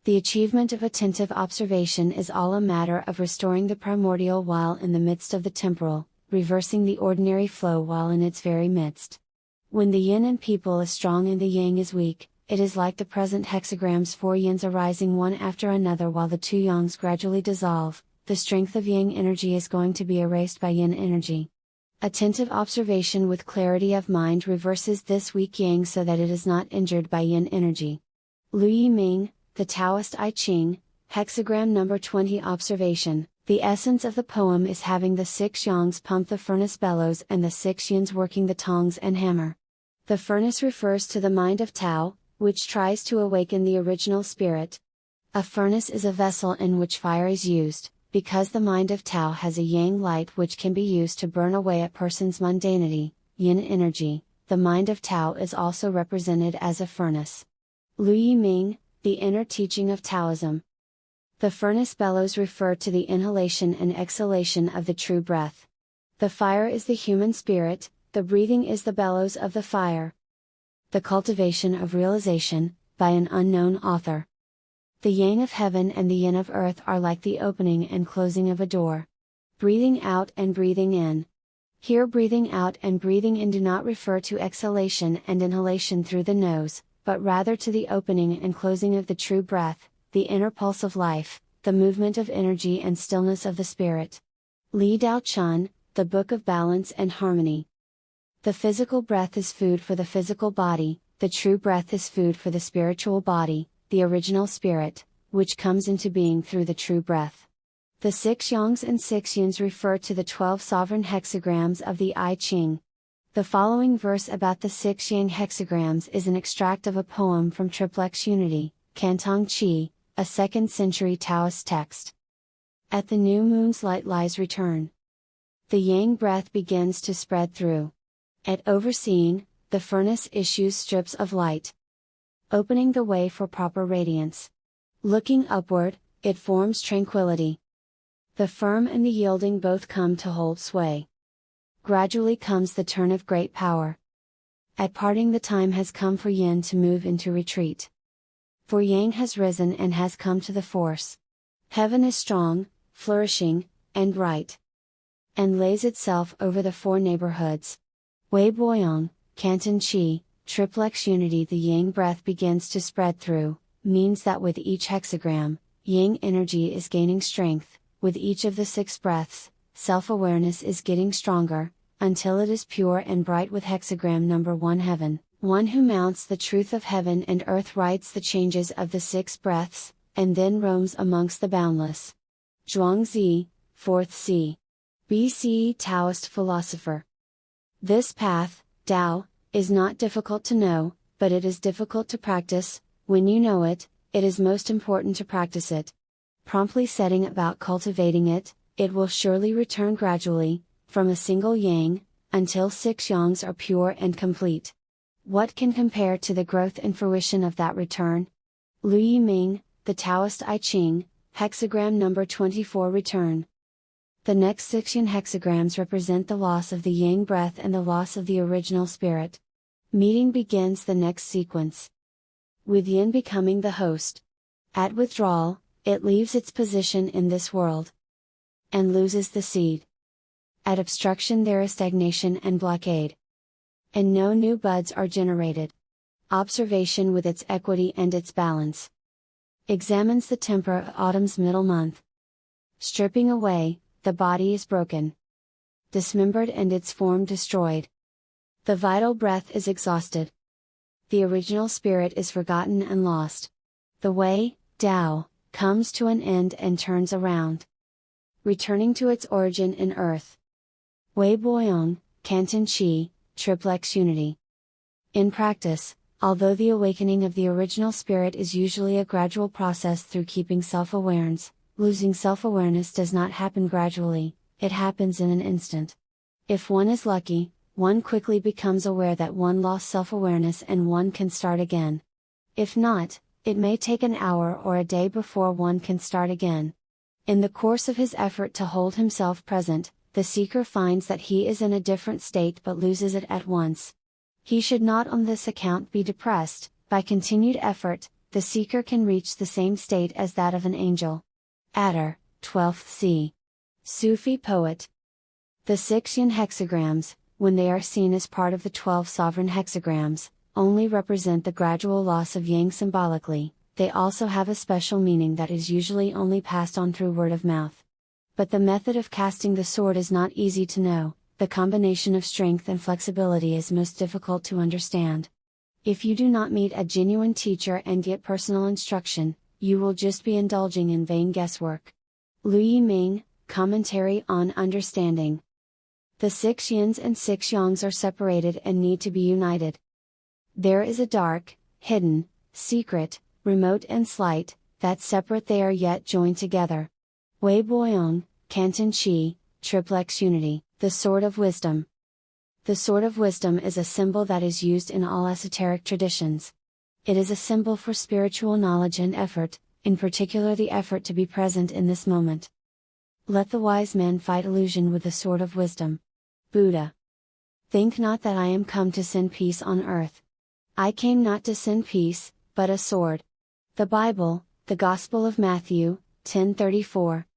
The achievement of attentive observation is all a matter of restoring the primordial while in the midst of the temporal, reversing the ordinary flow while in its very midst. When the yin in people is strong and the yang is weak, it is like the present hexagrams, 4 yins arising one after another while the 2 yangs gradually dissolve. The strength of yang energy is going to be erased by yin energy. Attentive observation with clarity of mind reverses this weak yang so that it is not injured by yin energy. Lu Yi Ming, the Taoist I Ching, Hexagram number 20 Observation. The essence of the poem is having the 6 yangs pump the furnace bellows and the 6 yins working the tongs and hammer. The furnace refers to the mind of Tao, which tries to awaken the original spirit. A furnace is a vessel in which fire is used, because the mind of Tao has a yang light which can be used to burn away a person's mundanity, yin energy. The mind of Tao is also represented as a furnace. Lu Yi Ming, the inner teaching of Taoism. The furnace bellows refer to the inhalation and exhalation of the true breath. The fire is the human spirit, the breathing is the bellows of the fire. The Cultivation of Realization, by an unknown author. The yang of heaven and the yin of earth are like the opening and closing of a door. Breathing out and breathing in. Here breathing out and breathing in do not refer to exhalation and inhalation through the nose, but rather to the opening and closing of the true breath, the inner pulse of life, the movement of energy and stillness of the spirit. Li Dao Chun, the Book of Balance and Harmony. The physical breath is food for the physical body, the true breath is food for the spiritual body, the original spirit, which comes into being through the true breath. The 6 yangs and 6 yins refer to the 12 sovereign hexagrams of the I Ching. The following verse about the 6 yang hexagrams is an extract of a poem from Triplex Unity, Cantong Chi, a 2nd century Taoist text. At the new moon's light lies return. The yang breath begins to spread through. At overseeing, the furnace issues strips of light, opening the way for proper radiance. Looking upward, it forms tranquility. The firm and the yielding both come to hold sway. Gradually comes the turn of great power. At parting the time has come for yin to move into retreat. For yang has risen and has come to the force. Heaven is strong, flourishing, and bright, and lays itself over the 4 neighborhoods. Wei Boyong, Canton Chi, Triplex Unity. The yang breath begins to spread through, means that with each hexagram, yang energy is gaining strength, with each of the 6 breaths, self-awareness is getting stronger, until it is pure and bright with hexagram number 1 Heaven, one who mounts the truth of heaven and earth writes the changes of the 6 breaths, and then roams amongst the boundless. Zhuangzi, 4th c. BC Taoist philosopher. This path, Tao, is not difficult to know, but it is difficult to practice. When you know it, it is most important to practice it. Promptly setting about cultivating it, it will surely return gradually, from a single yang, until 6 yangs are pure and complete. What can compare to the growth and fruition of that return? Lu Yi Ming, the Taoist I Ching, Hexagram number 24 Return. The next 6 yin hexagrams represent the loss of the yang breath and the loss of the original spirit. Meeting begins the next sequence. With yin becoming the host. At withdrawal, it leaves its position in this world, and loses the seed. At obstruction there is stagnation and blockade, and no new buds are generated. Observation with its equity and its balance examines the temper of autumn's middle month. Stripping away, the body is broken, dismembered and its form destroyed. The vital breath is exhausted. The original spirit is forgotten and lost. The way, Tao, comes to an end and turns around, returning to its origin in earth. Wei Boyong, Canton Chi, Triplex Unity. In practice, although the awakening of the original spirit is usually a gradual process through keeping self-awareness, losing self-awareness does not happen gradually, it happens in an instant. If one is lucky, one quickly becomes aware that one lost self-awareness and one can start again. If not, it may take an hour or a day before one can start again. In the course of his effort to hold himself present, the seeker finds that he is in a different state but loses it at once. He should not on this account be depressed. By continued effort, the seeker can reach the same state as that of an angel. Adder, 12th c. Sufi poet. The 6 yin hexagrams, when they are seen as part of the 12 sovereign hexagrams, only represent the gradual loss of yang symbolically. They also have a special meaning that is usually only passed on through word of mouth. But the method of casting the sword is not easy to know, the combination of strength and flexibility is most difficult to understand. If you do not meet a genuine teacher and get personal instruction, you will just be indulging in vain guesswork. Lu Yiming, Commentary on Understanding. The 6 yins and 6 yangs are separated and need to be united. There is a dark, hidden, secret, remote and slight, that separate they are yet joined together. Wei Boyong, Canton Chi, Triplex Unity, the Sword of Wisdom. The Sword of Wisdom is a symbol that is used in all esoteric traditions. It is a symbol for spiritual knowledge and effort, in particular the effort to be present in this moment. Let the wise man fight illusion with the Sword of Wisdom. Buddha. Think not that I am come to send peace on earth. I came not to send peace, but a sword. The Bible, the Gospel of Matthew, 10:34.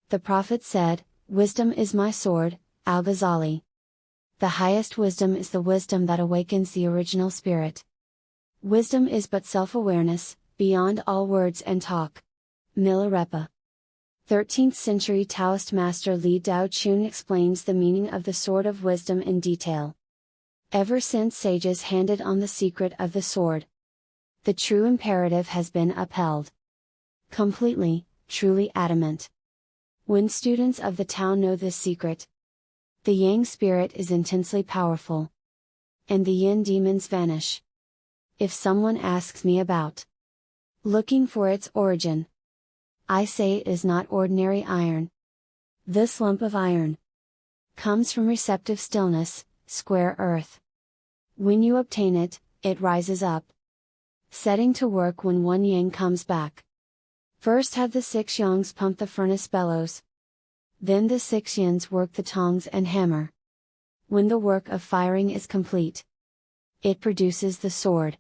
The prophet said, "Wisdom is my sword," Al-Ghazali. The highest wisdom is the wisdom that awakens the original spirit. Wisdom is but self-awareness, beyond all words and talk. Milarepa. 13th century Taoist master Li Dao Chun explains the meaning of the Sword of Wisdom in detail. Ever since sages handed on the secret of the sword, the true imperative has been upheld. Completely, truly adamant. When students of the Tao know this secret, the Yang spirit is intensely powerful, and the Yin demons vanish. If someone asks me about looking for its origin, I say it is not ordinary iron. This lump of iron comes from receptive stillness, square earth. When you obtain it, it rises up, setting to work when one yang comes back. First have the 6 yangs pump the furnace bellows. Then the 6 yins work the tongs and hammer. When the work of firing is complete, it produces the sword.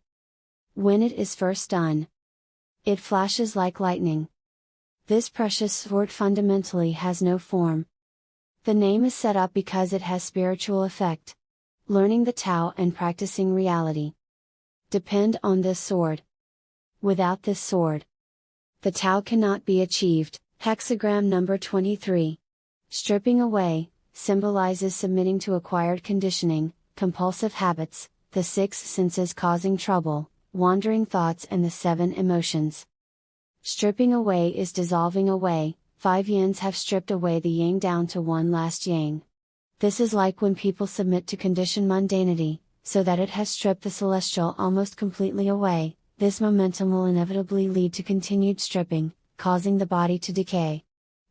When it is first done, it flashes like lightning. This precious sword fundamentally has no form. The name is set up because it has spiritual effect. Learning the Tao and practicing reality depend on this sword. Without this sword, the Tao cannot be achieved. Hexagram number 23. Stripping away symbolizes submitting to acquired conditioning, compulsive habits, the 6 senses causing trouble, wandering thoughts, and the 7 emotions. Stripping away is dissolving away. 5 yins have stripped away the yang down to one last yang. This is like when people submit to conditioned mundanity, so that it has stripped the celestial almost completely away. This momentum will inevitably lead to continued stripping, causing the body to decay.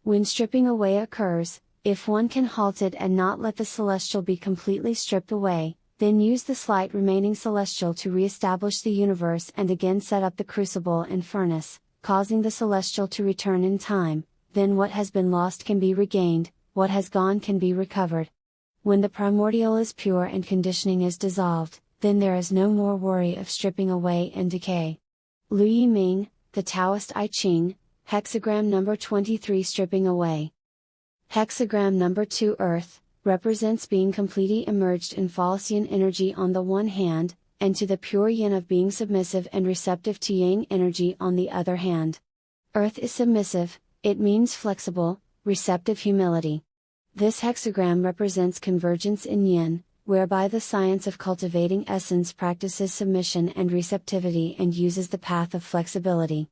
When stripping away occurs, if one can halt it and not let the celestial be completely stripped away, then use the slight remaining celestial to re-establish the universe and again set up the crucible and furnace, causing the celestial to return in time, then what has been lost can be regained, what has gone can be recovered. When the primordial is pure and conditioning is dissolved, then there is no more worry of stripping away and decay. Lu Yiming, the Taoist I Ching, Hexagram number 23. Stripping away. Hexagram number 2. Earth, represents being completely immersed in false yin energy on the one hand, and to the pure yin of being submissive and receptive to yang energy on the other hand. Earth is submissive, it means flexible, receptive humility. This hexagram represents convergence in yin, whereby the science of cultivating essence practices submission and receptivity and uses the path of flexibility.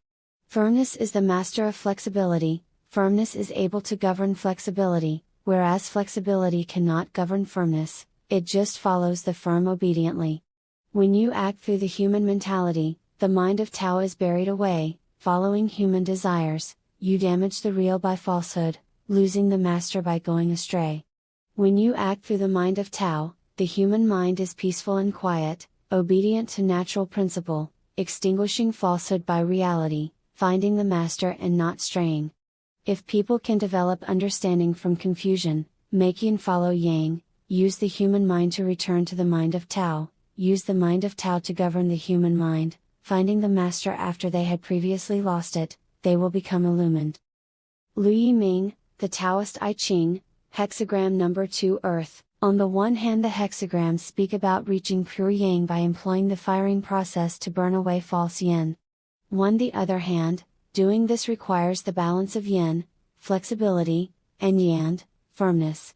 Firmness is the master of flexibility. Firmness is able to govern flexibility, whereas flexibility cannot govern firmness, it just follows the firm obediently. When you act through the human mentality, the mind of Tao is buried away, following human desires, you damage the real by falsehood, losing the master by going astray. When you act through the mind of Tao, the human mind is peaceful and quiet, obedient to natural principle, extinguishing falsehood by reality, finding the master and not straying. If people can develop understanding from confusion, make yin follow yang, use the human mind to return to the mind of Tao, use the mind of Tao to govern the human mind, finding the master after they had previously lost it, they will become illumined. Lu Yiming, the Taoist I Ching, Hexagram number 2 Earth. On the one hand, the hexagrams speak about reaching pure yang by employing the firing process to burn away false yin. On the other hand, doing this requires the balance of yin, flexibility, and yang, firmness.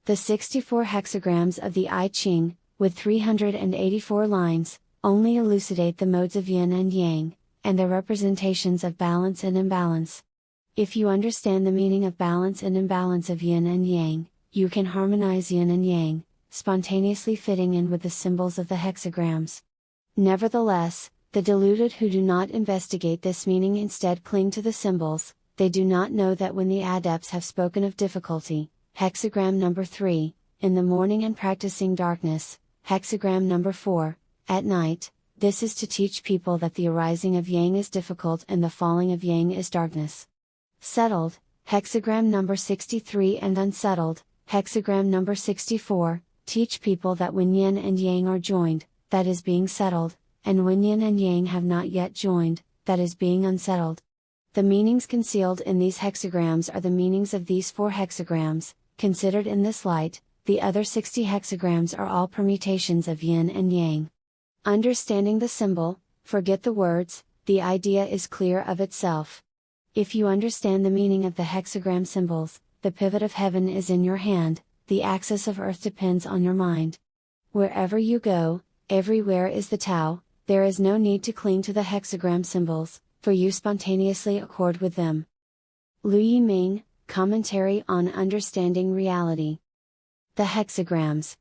The 64 hexagrams of the I Ching, with 384 lines, only elucidate the modes of yin and yang, and their representations of balance and imbalance. If you understand the meaning of balance and imbalance of yin and yang, you can harmonize yin and yang, spontaneously fitting in with the symbols of the hexagrams. Nevertheless, the deluded who do not investigate this meaning instead cling to the symbols. They do not know that when the adepts have spoken of difficulty, hexagram number 3, in the morning, and practicing darkness, hexagram number 4, at night, this is to teach people that the arising of yang is difficult and the falling of yang is darkness. Settled, hexagram number 63, and unsettled, hexagram number 64, teach people that when yin and yang are joined, that is being settled, and when yin and yang have not yet joined, that is being unsettled. The meanings concealed in these hexagrams are the meanings of these 4 hexagrams. Considered in this light, the other 60 hexagrams are all permutations of yin and yang. Understanding the symbol, forget the words, the idea is clear of itself. If you understand the meaning of the hexagram symbols, the pivot of heaven is in your hand, the axis of earth depends on your mind. Wherever you go, everywhere is the Tao. There is no need to cling to the hexagram symbols, for you spontaneously accord with them. Lu Yiming, Commentary on Understanding Reality. The Hexagrams.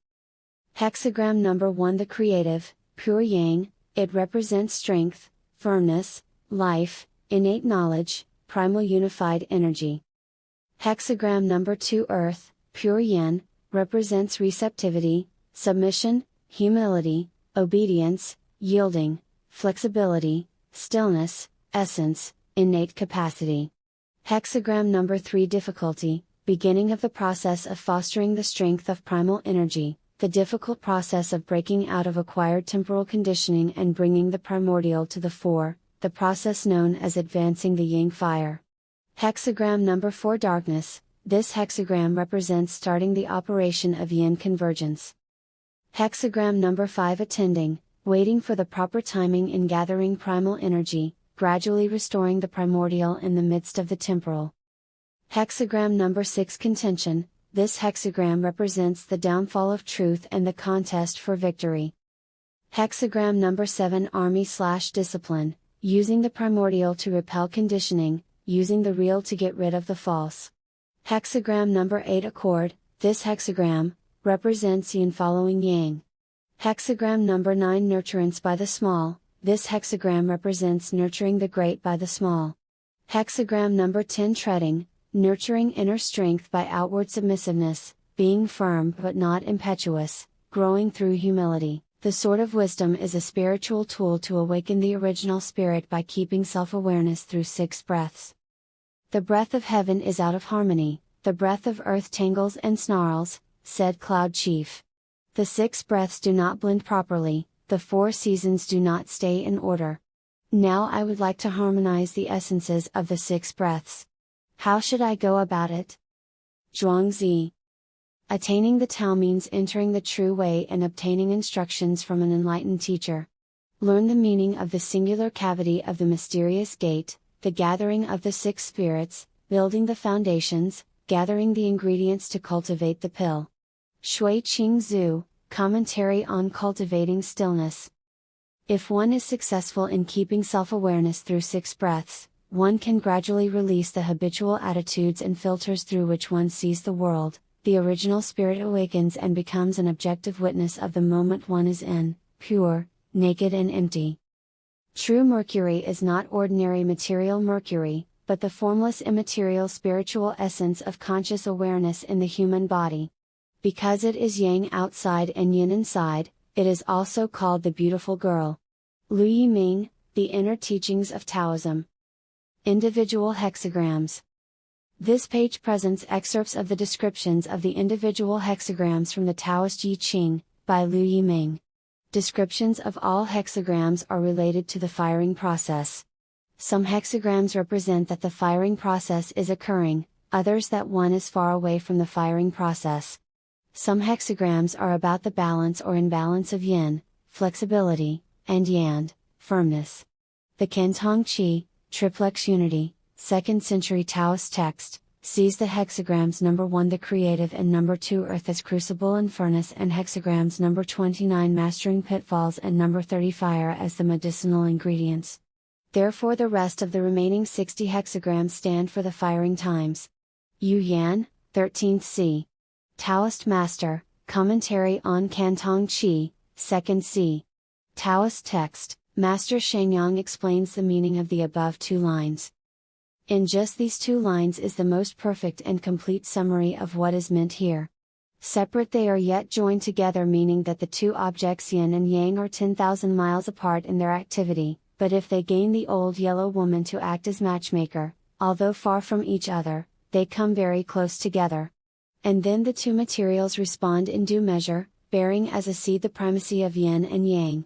Hexagram number 1, the creative, pure yang, it represents strength, firmness, life, innate knowledge, primal unified energy. Hexagram number 2, earth, pure yin, represents receptivity, submission, humility, obedience, yielding, flexibility, stillness, essence, innate capacity. Hexagram number 3, difficulty, beginning of the process of fostering the strength of primal energy, the difficult process of breaking out of acquired temporal conditioning and bringing the primordial to the fore, the process known as advancing the yang fire. Hexagram number 4, darkness, this hexagram represents starting the operation of yin convergence. Hexagram number 5, attending, waiting for the proper timing in gathering primal energy, gradually restoring the primordial in the midst of the temporal. Hexagram number 6, contention, this hexagram represents the downfall of truth and the contest for victory. Hexagram number 7, army/discipline, using the primordial to repel conditioning, using the real to get rid of the false. Hexagram number 8, accord, this hexagram represents yin following yang. Hexagram number 9, nurturance by the small, this hexagram represents nurturing the great by the small. Hexagram number 10, treading, nurturing inner strength by outward submissiveness, being firm but not impetuous, growing through humility. The sword of wisdom is a spiritual tool to awaken the original spirit by keeping self-awareness through 6 breaths. The breath of heaven is out of harmony, the breath of earth tangles and snarls, said Cloud Chief. The 6 breaths do not blend properly, the 4 seasons do not stay in order. Now I would like to harmonize the essences of the 6 breaths. How should I go about it? Zhuangzi. Attaining the Tao means entering the true way and obtaining instructions from an enlightened teacher. Learn the meaning of the singular cavity of the mysterious gate, the gathering of the 6 spirits, building the foundations, gathering the ingredients to cultivate the pill. Shui Qing Zhu, Commentary on Cultivating Stillness. If one is successful in keeping self-awareness through 6 breaths, one can gradually release the habitual attitudes and filters through which one sees the world. The original spirit awakens and becomes an objective witness of the moment one is in, pure, naked and empty. True Mercury is not ordinary material Mercury, but the formless immaterial spiritual essence of conscious awareness in the human body. Because it is yang outside and yin inside, it is also called the beautiful girl. Lu Yiming, The Inner Teachings of Taoism. Individual hexagrams. This page presents excerpts of the descriptions of the individual hexagrams from the Taoist I Ching, by Lu Yiming. Descriptions of all hexagrams are related to the firing process. Some hexagrams represent that the firing process is occurring, others that one is far away from the firing process. Some hexagrams are about the balance or imbalance of yin, flexibility, and yang, firmness. The Cantong Chi, Triplex Unity, 2nd century Taoist text, sees the hexagrams number 1 the creative and number 2 earth as crucible and furnace, and hexagrams number 29 mastering pitfalls and number 30 fire as the medicinal ingredients. Therefore the rest of the remaining 60 hexagrams stand for the firing times. Yu Yan, 13th c. Taoist Master, Commentary on Cantong Chi, 2nd c. Taoist text, Master Shengyang explains the meaning of the above 2 lines. In just these 2 lines is the most perfect and complete summary of what is meant here. Separate they are yet joined together, meaning that the 2 objects yin and yang are 10,000 miles apart in their activity, but if they gain the old yellow woman to act as matchmaker, although far from each other, they come very close together. And then the 2 materials respond in due measure, bearing as a seed the primacy of yin and yang.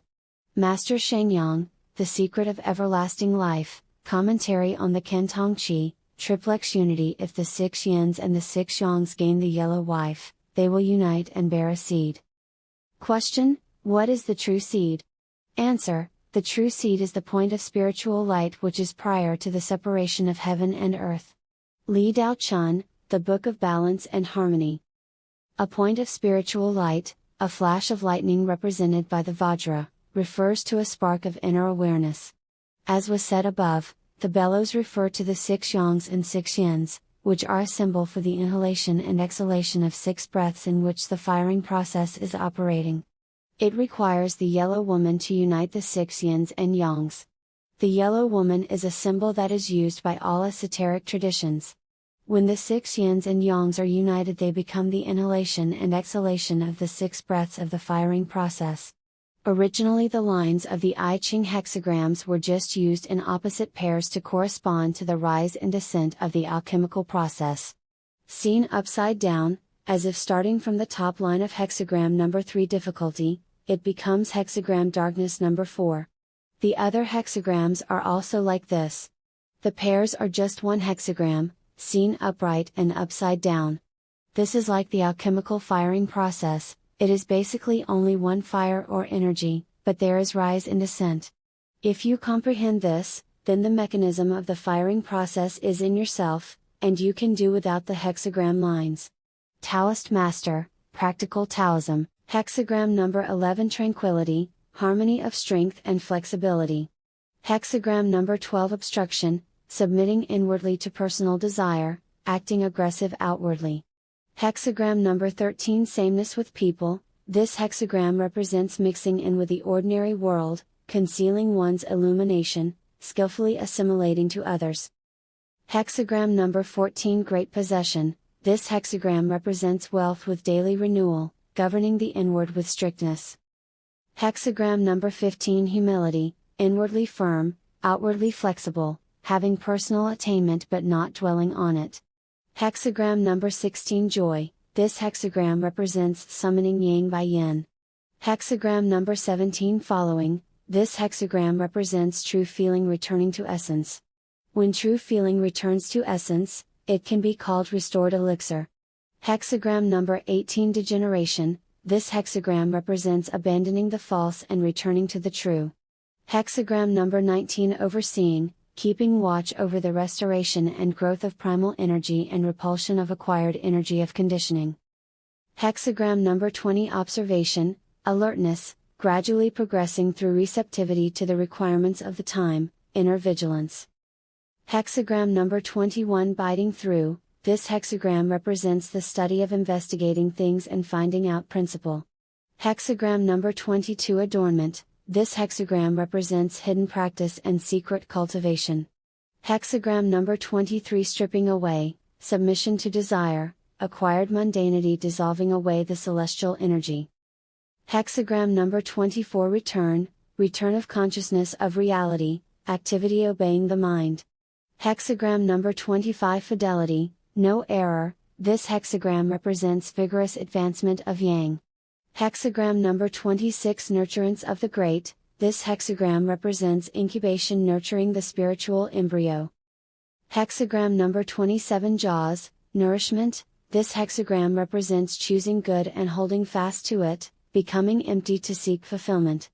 Master Shengyang, The Secret of Everlasting Life, Commentary on the Cantong Chi, Triplex Unity. If the 6 yins and the 6 yangs gain the yellow wife, they will unite and bear a seed. Question: What is the true seed? Answer: The true seed is the point of spiritual light which is prior to the separation of heaven and earth. Li Dao Chun, The Book of Balance and Harmony. A point of spiritual light, a flash of lightning represented by the Vajra, refers to a spark of inner awareness. As was said above, the bellows refer to the 6 yangs and 6 yins, which are a symbol for the inhalation and exhalation of 6 breaths in which the firing process is operating. It requires the yellow woman to unite the 6 yins and yangs. The yellow woman is a symbol that is used by all esoteric traditions. When the 6 yins and yangs are united, they become the inhalation and exhalation of the 6 breaths of the firing process. Originally the lines of the I Ching hexagrams were just used in opposite pairs to correspond to the rise and descent of the alchemical process. Seen upside down, as if starting from the top line of hexagram number 3 difficulty, it becomes hexagram darkness number 4. The other hexagrams are also like this. The pairs are just one hexagram, seen upright and upside down. This is like the alchemical firing process. It is basically only one fire or energy, but there is rise and descent. If you comprehend this, then the mechanism of the firing process is in yourself, and you can do without the hexagram lines. Taoist Master, Practical Taoism, Hexagram number 11 Tranquility, Harmony of Strength and Flexibility. Hexagram number 12 Obstruction, Submitting inwardly to personal desire, acting aggressive outwardly. Hexagram number 13 Sameness with people. This hexagram represents mixing in with the ordinary world, concealing one's illumination, skillfully assimilating to others. Hexagram number 14 Great Possession. This hexagram represents wealth with daily renewal, governing the inward with strictness. Hexagram number 15 Humility, inwardly firm, outwardly flexible, having personal attainment but not dwelling on it. Hexagram number 16 Joy. This hexagram represents summoning yang by yin. Hexagram number 17 Following. This hexagram represents true feeling returning to essence. When true feeling returns to essence, it can be called restored elixir. Hexagram number 18 Degeneration. This hexagram represents abandoning the false and returning to the true. Hexagram number 19 Overseeing, keeping watch over the restoration and growth of primal energy and repulsion of acquired energy of conditioning. Hexagram number 20 Observation, Alertness, gradually progressing through receptivity to the requirements of the time, inner vigilance. Hexagram number 21 Biting Through. This hexagram represents the study of investigating things and finding out principle. Hexagram number 22 Adornment. This hexagram represents hidden practice and secret cultivation. Hexagram number 23 Stripping Away, Submission to Desire, Acquired Mundanity dissolving away the celestial energy. Hexagram number 24 Return, Return of consciousness of reality, activity obeying the mind. Hexagram number 25 Fidelity, no error. This hexagram represents vigorous advancement of yang. Hexagram number 26 Nurturance of the Great, this hexagram represents incubation nurturing the spiritual embryo. Hexagram number 27 Jaws, Nourishment, this hexagram represents choosing good and holding fast to it, becoming empty to seek fulfillment.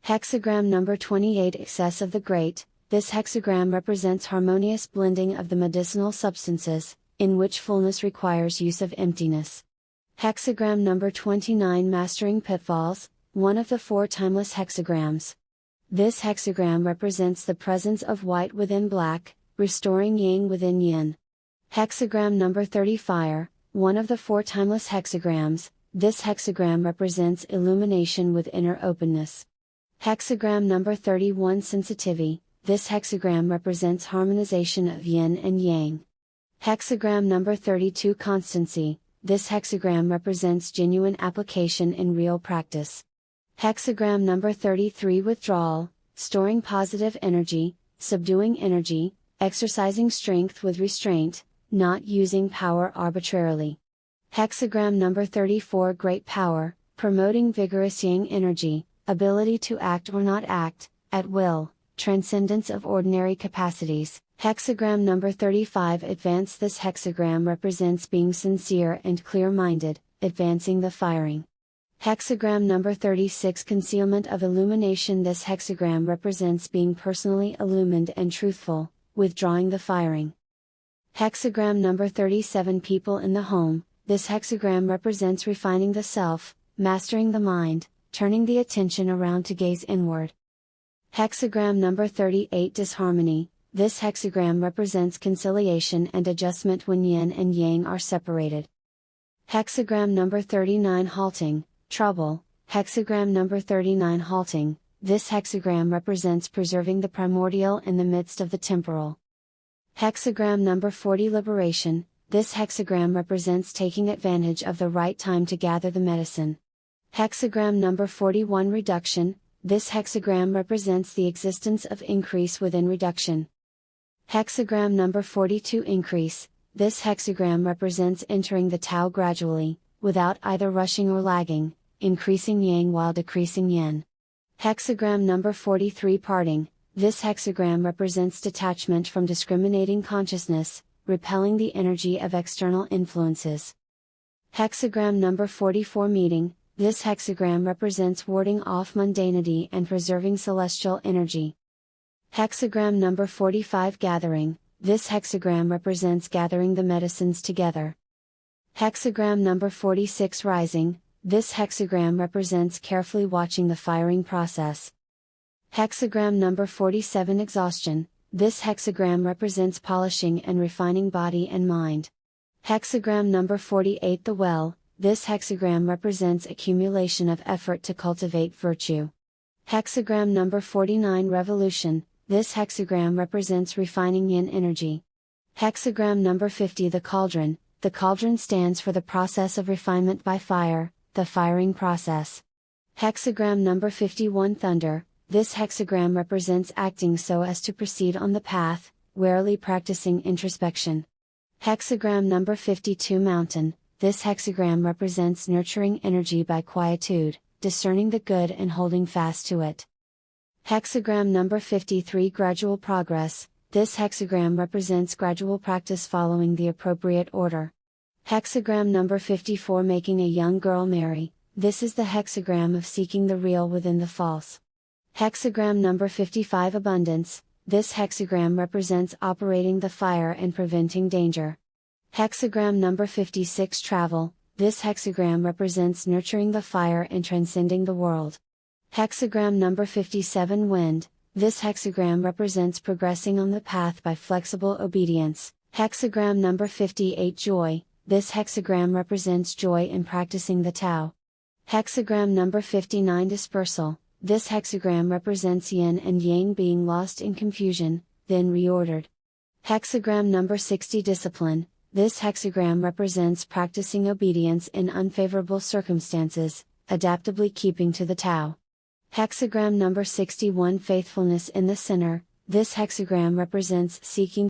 Hexagram number 28 Excess of the Great, this hexagram represents harmonious blending of the medicinal substances, in which fullness requires use of emptiness. Hexagram number 29 Mastering Pitfalls, one of the 4 timeless hexagrams. This hexagram represents the presence of white within black, restoring yang within yin. Hexagram number 30 Fire, one of the 4 timeless hexagrams, this hexagram represents illumination with inner openness. Hexagram number 31 Sensitivity, this hexagram represents harmonization of yin and yang. Hexagram number 32 Constancy, this hexagram represents genuine application in real practice. Hexagram number 33 Withdrawal, storing positive energy, subduing energy, exercising strength with restraint, not using power arbitrarily. Hexagram number 34 Great Power, promoting vigorous yang energy, ability to act or not act, at will, transcendence of ordinary capacities. Hexagram number 35 Advance, this hexagram represents being sincere and clear-minded, advancing the firing. Hexagram number 36 Concealment of illumination, this hexagram represents being personally illumined and truthful, withdrawing the firing. Hexagram number 37 People in the home, this hexagram represents refining the self, mastering the mind, turning the attention around to gaze inward. Hexagram number 38 Disharmony, this hexagram represents conciliation and adjustment when yin and yang are separated. Hexagram number 39 Halting, Trouble, hexagram number 39 Halting, this hexagram represents preserving the primordial in the midst of the temporal. Hexagram number 40 Liberation, this hexagram represents taking advantage of the right time to gather the medicine. Hexagram number 41 Reduction, this hexagram represents the existence of increase within reduction. Hexagram number 42 Increase, this hexagram represents entering the Tao gradually, without either rushing or lagging, increasing yang while decreasing yin. Hexagram number 43 Parting, this hexagram represents detachment from discriminating consciousness, repelling the energy of external influences. Hexagram number 44 Meeting, this hexagram represents warding off mundanity and preserving celestial energy. Hexagram number 45 Gathering, this hexagram represents gathering the medicines together. Hexagram number 46 Rising, this hexagram represents carefully watching the firing process. Hexagram number 47 Exhaustion, this hexagram represents polishing and refining body and mind. Hexagram number 48 The Well, this hexagram represents accumulation of effort to cultivate virtue. Hexagram number 49 Revolution, this hexagram represents refining yin energy. Hexagram number 50 The Cauldron stands for the process of refinement by fire, the firing process. Hexagram number 51 Thunder, this hexagram represents acting so as to proceed on the path, warily practicing introspection. Hexagram number 52 Mountain, this hexagram represents nurturing energy by quietude, discerning the good and holding fast to it. Hexagram number 53 Gradual Progress, this hexagram represents gradual practice following the appropriate order. Hexagram number 54 Making a young girl marry, this is the hexagram of seeking the real within the false. Hexagram number 55 Abundance, this hexagram represents operating the fire and preventing danger. Hexagram number 56 Travel, this hexagram represents nurturing the fire and transcending the world. Hexagram number 57 Wind, this hexagram represents progressing on the path by flexible obedience. Hexagram number 58 Joy, this hexagram represents joy in practicing the Tao. Hexagram number 59 Dispersal, this hexagram represents yin and yang being lost in confusion, then reordered. Hexagram number 60 Discipline, this hexagram represents practicing obedience in unfavorable circumstances, adaptably keeping to the Tao. Hexagram number 61 Faithfulness in the Center, this hexagram represents seeking